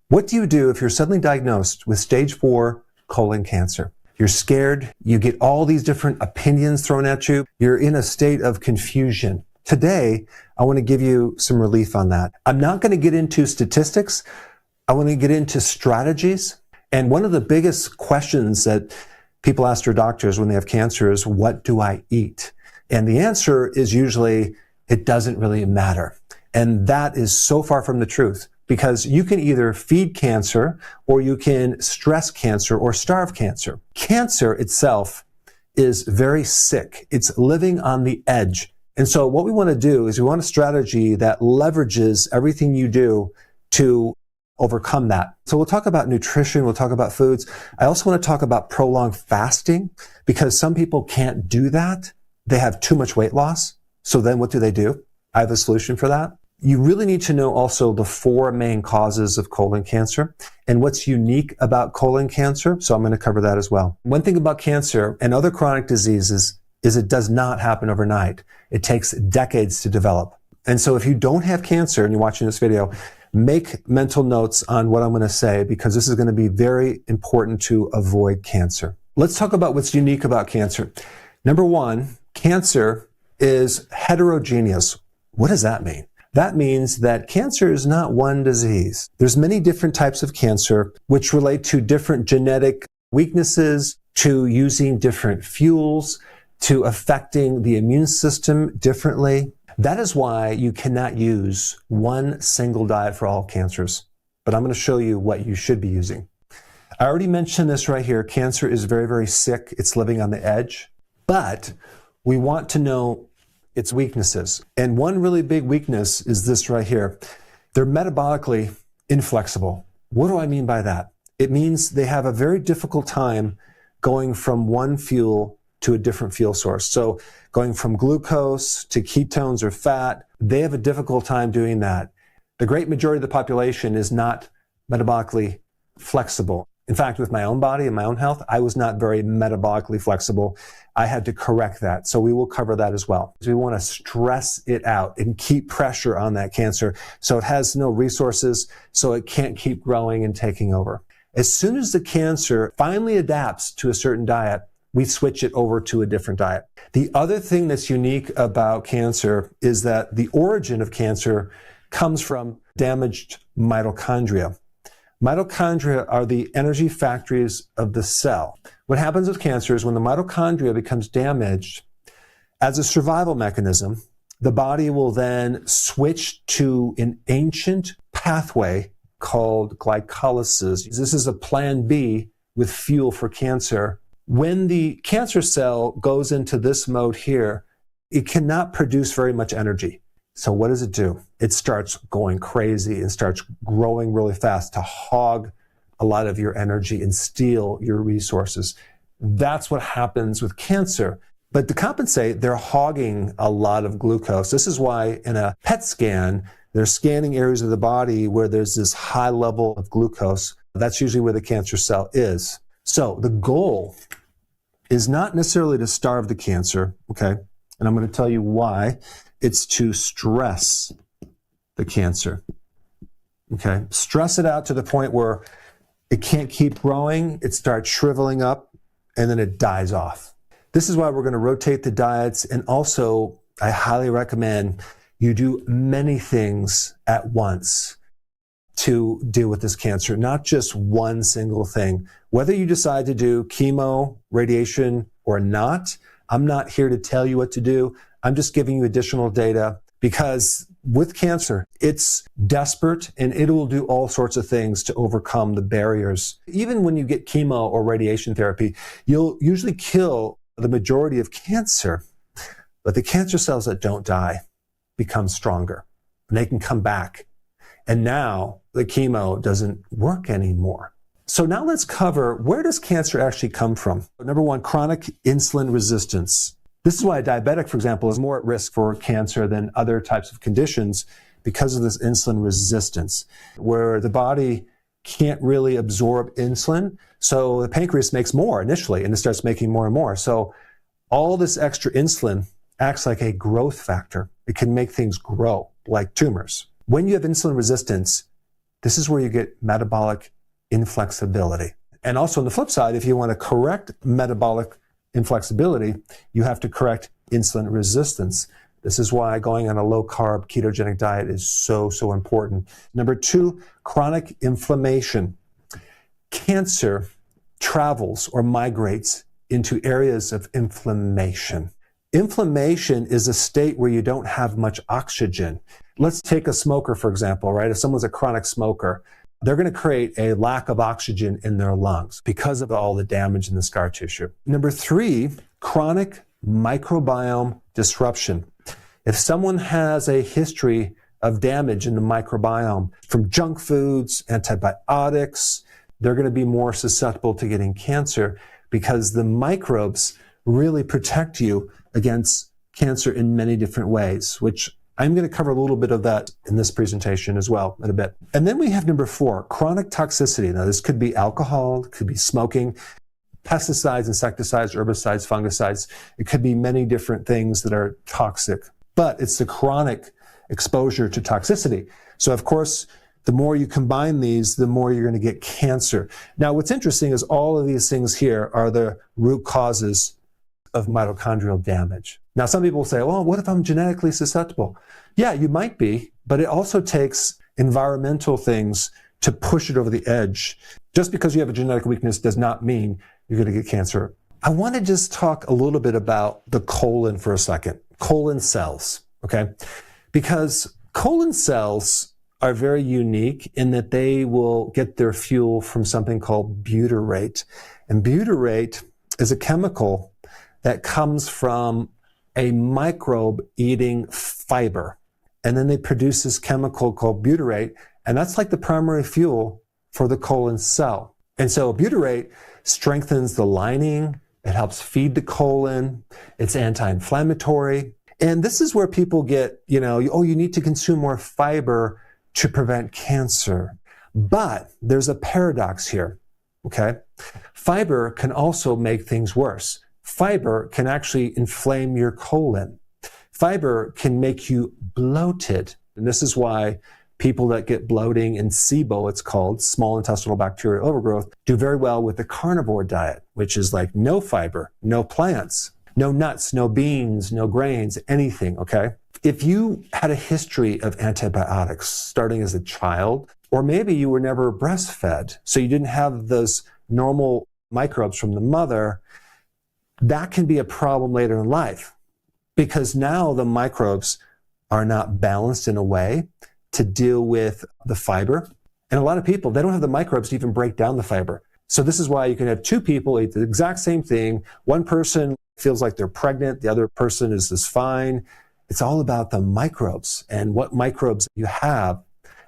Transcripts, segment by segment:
What do you do if you're suddenly diagnosed with stage 4 colon cancer? You're scared, you get all these different opinions thrown at you, you're in a state of confusion. Today, I want to give you some relief on that. I'm not going to get into statistics. I want to get into strategies. And one of the biggest questions that people ask their doctors when they have cancer is, what do I eat? And the answer is usually, it doesn't really matter. And that is so far from the truth, because you can either feed cancer or you can stress cancer or starve cancer. Cancer itself is very sick. It's living on the edge. And so what we want to do is we want a strategy that leverages everything you do to overcome that. So we'll talk about nutrition, we'll talk about foods. I also want to talk about prolonged fasting, because some people can't do that. They have too much weight loss. So then what do? I have a solution for that. You really need to know also the 4 main causes of colon cancer and what's unique about colon cancer. So I'm going to cover that as well. One thing about cancer and other chronic diseases is it does not happen overnight. It takes decades to develop. And so if you don't have cancer and you're watching this video, make mental notes on what I'm going to say, because this is going to be very important to avoid cancer. Let's talk about what's unique about cancer. Number 1, cancer is heterogeneous. What does that mean? That means that cancer is not one disease. There's many different types of cancer which relate to different genetic weaknesses, to using different fuels, to affecting the immune system differently. That is why you cannot use one single diet for all cancers. But I'm going to show you what you should be using. I already mentioned this right here. Cancer is very, very sick. It's living on the edge. But we want to know its weaknesses. And one really big weakness is this right here. They're metabolically inflexible. What do I mean by that? It means they have a very difficult time going from one fuel to a different fuel source. So going from glucose to ketones or fat, they have a difficult time doing that. The great majority of the population is not metabolically flexible. In fact, with my own body and my own health, I was not very metabolically flexible. I had to correct that. So we will cover that as well. We want to stress it out and keep pressure on that cancer so it has no resources, so it can't keep growing and taking over. As soon as the cancer finally adapts to a certain diet, we switch it over to a different diet. The other thing that's unique about cancer is that the origin of cancer comes from damaged mitochondria. Mitochondria are the energy factories of the cell. What happens with cancer is when the mitochondria becomes damaged, as a survival mechanism, the body will then switch to an ancient pathway called glycolysis. This is a plan B with fuel for cancer. When the cancer cell goes into this mode here, it cannot produce very much energy. So what does it do? It starts going crazy and starts growing really fast to hog a lot of your energy and steal your resources. That's what happens with cancer. But to compensate, they're hogging a lot of glucose. This is why in a PET scan, they're scanning areas of the body where there's this high level of glucose. That's usually where the cancer cell is. So the goal is not necessarily to starve the cancer, okay? And I'm going to tell you why. It's to stress the cancer, okay? Stress it out to the point where it can't keep growing, it starts shriveling up, and then it dies off. This is why we're going to rotate the diets, and also I highly recommend you do many things at once to deal with this cancer, not just one single thing. Whether you decide to do chemo, radiation, or not, I'm not here to tell you what to do. I'm just giving you additional data, because with cancer, it's desperate and it will do all sorts of things to overcome the barriers. Even when you get chemo or radiation therapy, you'll usually kill the majority of cancer, but the cancer cells that don't die become stronger and they can come back. And now the chemo doesn't work anymore. So now let's cover, where does cancer actually come from? Number 1, chronic insulin resistance. This is why a diabetic, for example, is more at risk for cancer than other types of conditions, because of this insulin resistance, where the body can't really absorb insulin. So the pancreas makes more initially, and it starts making more and more. So all this extra insulin acts like a growth factor. It can make things grow, like tumors. When you have insulin resistance, this is where you get metabolic inflexibility. And also on the flip side, if you want to correct metabolic inflexibility, you have to correct insulin resistance. This is why going on a low-carb ketogenic diet is so important. Number 2, chronic inflammation. Cancer travels or migrates into areas of inflammation. Inflammation is a state where you don't have much oxygen. Let's take a smoker, for example, right? If someone's a chronic smoker, they're going to create a lack of oxygen in their lungs because of all the damage in the scar tissue. Number 3, chronic microbiome disruption. If someone has a history of damage in the microbiome from junk foods, antibiotics, they're going to be more susceptible to getting cancer because the microbes really protect you against cancer in many different ways, which I'm going to cover a little bit of that in this presentation as well in a bit. And then we have number 4, chronic toxicity. Now this could be alcohol, it could be smoking, pesticides, insecticides, herbicides, fungicides. It could be many different things that are toxic, but it's the chronic exposure to toxicity. So of course, the more you combine these, the more you're going to get cancer. Now, what's interesting is all of these things here are the root causes of mitochondrial damage. Now, some people say, well, what if I'm genetically susceptible? Yeah, you might be, but it also takes environmental things to push it over the edge. Just because you have a genetic weakness does not mean you're going to get cancer. I want to just talk a little bit about the colon for a second. Colon cells, okay? Because colon cells are very unique in that they will get their fuel from something called butyrate. And butyrate is a chemical that comes from a microbe eating fiber. And then they produce this chemical called butyrate, and that's like the primary fuel for the colon cell. And so butyrate strengthens the lining, it helps feed the colon, it's anti-inflammatory. And this is where people get, oh, you need to consume more fiber to prevent cancer. But there's a paradox here, okay? Fiber can also make things worse. Fiber can actually inflame your colon. Fiber can make you bloated. And this is why people that get bloating in SIBO, it's called, small intestinal bacterial overgrowth, do very well with the carnivore diet, which is like no fiber, no plants, no nuts, no beans, no grains, anything, okay? If you had a history of antibiotics starting as a child, or maybe you were never breastfed, so you didn't have those normal microbes from the mother, that can be a problem later in life because now the microbes are not balanced in a way to deal with the fiber. And a lot of people, they don't have the microbes to even break down the fiber. So this is why you can have two people eat the exact same thing. One person feels like they're pregnant, the other person is just fine. It's all about the microbes and what microbes you have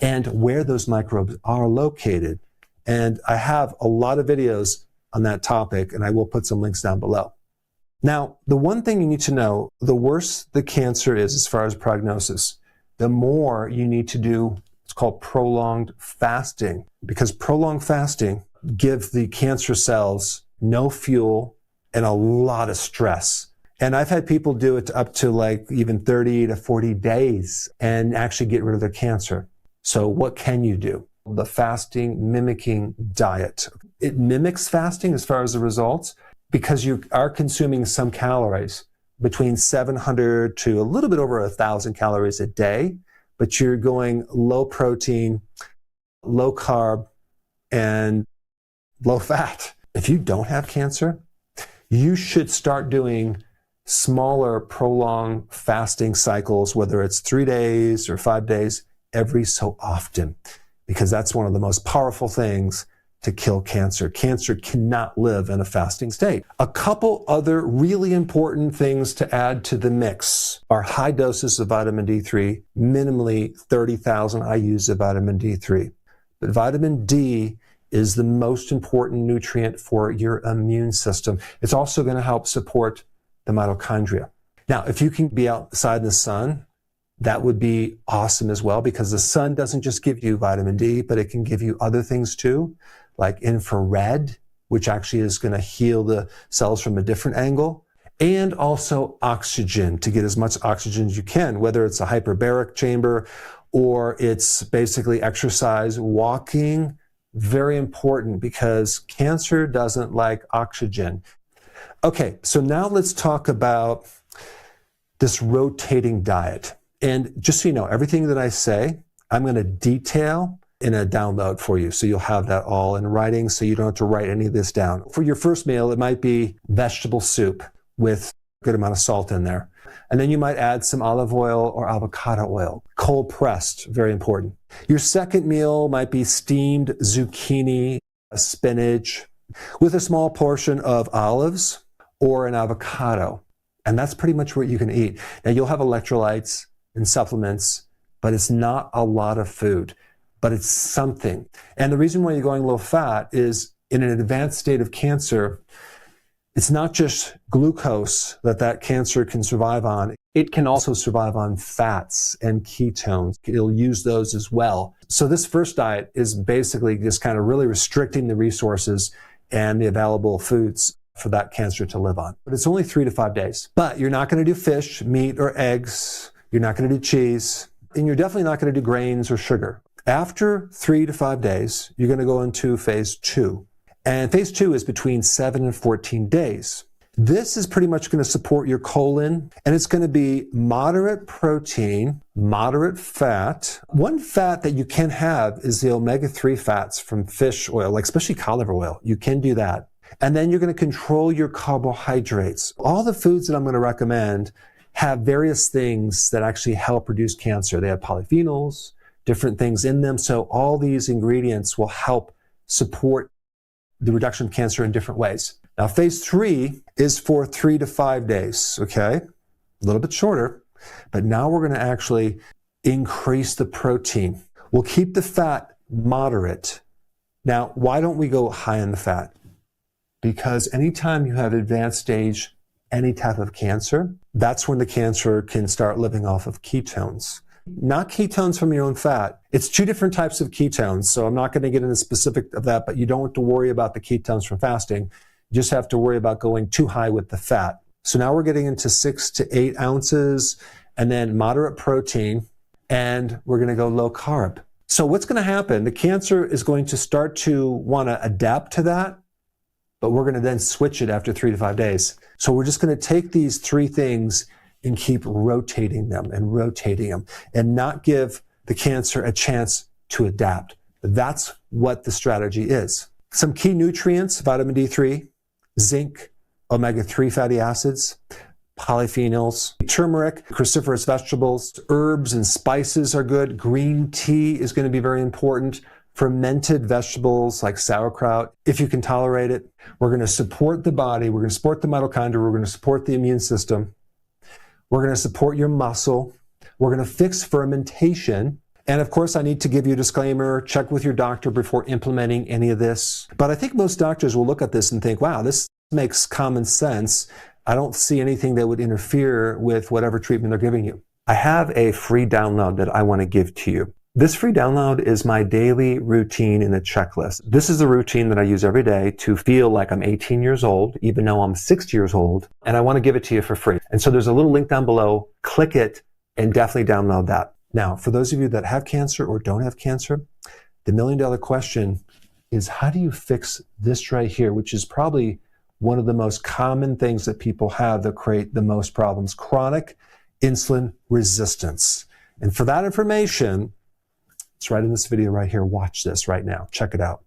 and where those microbes are located. And I have a lot of videos on that topic, and I will put some links down below. Now, the one thing you need to know, the worse the cancer is as far as prognosis, the more you need to do, it's called prolonged fasting, because prolonged fasting gives the cancer cells no fuel and a lot of stress. And I've had people do it up to like even 30 to 40 days and actually get rid of their cancer. So what can you do? The fasting mimicking diet. It mimics fasting as far as the results because you are consuming some calories, between 700 to a little bit over 1,000 calories a day, but you're going low protein, low carb, and low fat. If you don't have cancer, you should start doing smaller, prolonged fasting cycles, whether it's 3 days or 5 days, every so often, because that's one of the most powerful things to kill cancer. Cancer cannot live in a fasting state. A couple other really important things to add to the mix are high doses of vitamin D3, minimally 30,000 IUs of vitamin D3. But vitamin D is the most important nutrient for your immune system. It's also going to help support the mitochondria. Now, if you can be outside in the sun, that would be awesome as well, because the sun doesn't just give you vitamin D, but it can give you other things too, like infrared, which actually is going to heal the cells from a different angle, and also oxygen, to get as much oxygen as you can, whether it's a hyperbaric chamber or it's basically exercise. Walking, very important because cancer doesn't like oxygen. Okay, so now let's talk about this rotating diet. And just so you know, everything that I say, I'm going to detail in a download for you. So you'll have that all in writing, so you don't have to write any of this down. For your first meal, it might be vegetable soup with a good amount of salt in there. And then you might add some olive oil or avocado oil. Cold pressed, very important. Your second meal might be steamed zucchini, spinach, with a small portion of olives or an avocado. And that's pretty much what you can eat. Now you'll have electrolytes and supplements, but it's not a lot of food, but it's something. And the reason why you're going low fat is in an advanced state of cancer, it's not just glucose that cancer can survive on. It can also survive on fats and ketones. It'll use those as well. So this first diet is basically just kind of really restricting the resources and the available foods for that cancer to live on. But it's only 3 to 5 days. But you're not going to do fish, meat, or eggs. You're not going to do cheese. And you're definitely not going to do grains or sugar. After 3 to 5 days, you're going to go into phase 2. And phase 2 is between 7 and 14 days. This is pretty much going to support your colon, and it's going to be moderate protein, moderate fat. One fat that you can have is the omega-3 fats from fish oil, like especially cod oil. You can do that. And then you're going to control your carbohydrates. All the foods that I'm going to recommend have various things that actually help reduce cancer. They have polyphenols, different things in them. So all these ingredients will help support the reduction of cancer in different ways. Now, phase 3 is for 3 to 5 days, okay? A little bit shorter, but now we're going to actually increase the protein. We'll keep the fat moderate. Now, why don't we go high in the fat? Because anytime you have advanced stage, any type of cancer, that's when the cancer can start living off of ketones. Not ketones from your own fat. It's 2 different types of ketones, so I'm not going to get into specific of that, but you don't have to worry about the ketones from fasting. You just have to worry about going too high with the fat. So now we're getting into 6 to 8 ounces and then moderate protein, and we're going to go low carb. So what's going to happen? The cancer is going to start to want to adapt to that, but we're going to then switch it after 3 to 5 days. So we're just going to take these 3 things and keep rotating them and not give the cancer a chance to adapt. That's what the strategy is. Some key nutrients: vitamin D3, zinc, omega-3 fatty acids, polyphenols, turmeric, cruciferous vegetables, herbs and spices are good. Green tea is going to be very important. Fermented vegetables like sauerkraut, if you can tolerate it. We're going to support the body. We're going to support the mitochondria. We're going to support the immune system. We're going to support your muscle. We're going to fix fermentation. And of course, I need to give you a disclaimer, check with your doctor before implementing any of this. But I think most doctors will look at this and think, wow, this makes common sense. I don't see anything that would interfere with whatever treatment they're giving you. I have a free download that I want to give to you. This free download is my daily routine in a checklist. This is a routine that I use every day to feel like I'm 18 years old, even though I'm 60 years old, and I want to give it to you for free. And so there's a little link down below. Click it and definitely download that. Now, for those of you that have cancer or don't have cancer, the $1,000,000 question is, how do you fix this right here, which is probably one of the most common things that people have that create the most problems: chronic insulin resistance. And for that information, it's right in this video right here. Watch this right now. Check it out.